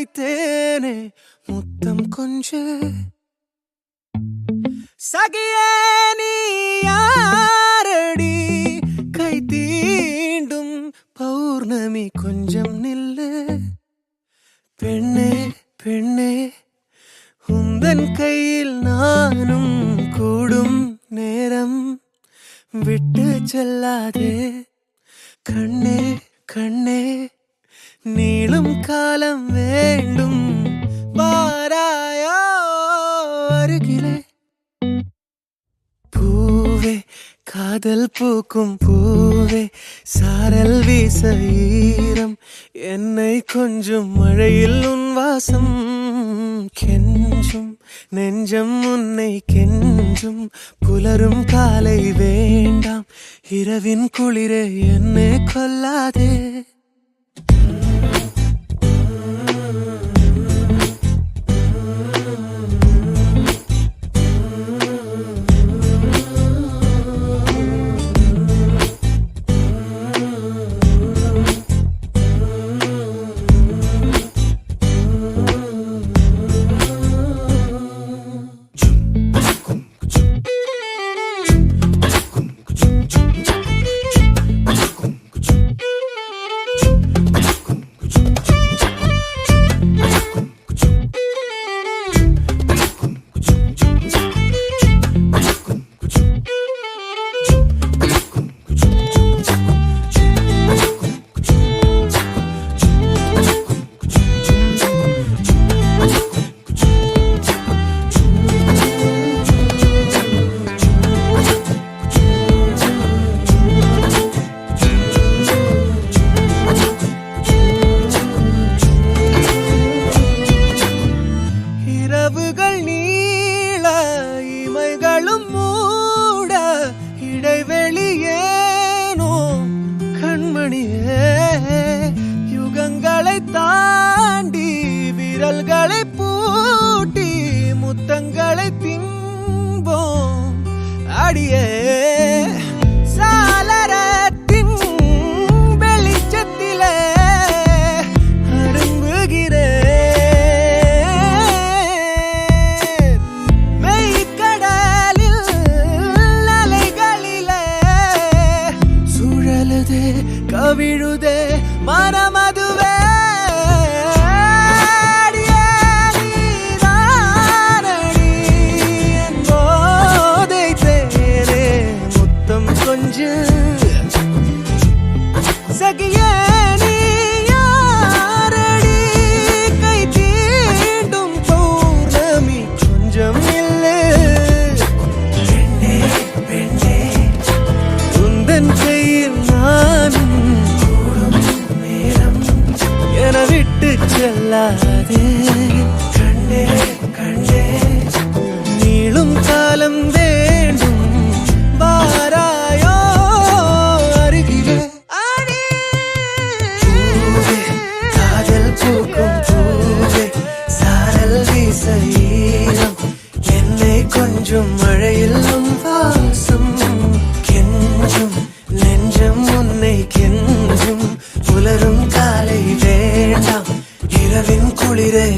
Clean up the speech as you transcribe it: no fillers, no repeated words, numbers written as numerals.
வைத்தேனே முத்தம் கொஞ்சு சகியே நீ யாரடி கை தீண்டும் பௌர்ணமி கொஞ்சம் நில்லு பெண்ணே பெண்ணே உந்தன் கையில் நானும் கூடும் நேரம் விட்டு செல்லாதே கண்ணே கண்ணே நீளும் காலம் வேண்டும் வாராயோ அருகிலே பூவே காதல் பூக்கும் பூவே சாரல் வீச ஈரம் என்னை கொஞ்சம் மழையில் உன் வாசம் கெஞ்சும் நெஞ்சம் உன்னை கெஞ்சும் புலரும் காலை வேண்டாம் இரவின் குளிரே என்னை கொல்லாதே யுகங்களை தாண்டி விரல்களை பூட்டி முத்தங்களை திம்போம் அடியே சாளரத்தின் வெளிச்சத்திலே அரும்புகிறேன் மெய்க்கடலில் அலைகளிலே சுழலுதே கவிழுதே மனமதுவே சகியே நீ யாரடி கை தீண்டும் பௌர்ணமி கொஞ்சம் இல்லை பெண்ணே பெண்ணே உந்தன் கையில் நானும் கூடும் நேரம் என விட்டு செல்லாதே கண்ணே கண்ணே நீளும் காலம் வேண்டும் வாராயோ அருகிலே பூக்கும் பூவே சாரல் வீச ஈரம் என்னை கொஞ்சம் மழையில் உன் வாசம் கெஞ்சும் நெஞ்சம் உன்னை கெஞ்சும் புலரும் காலை வேண்டாம் இரவின் குளிரை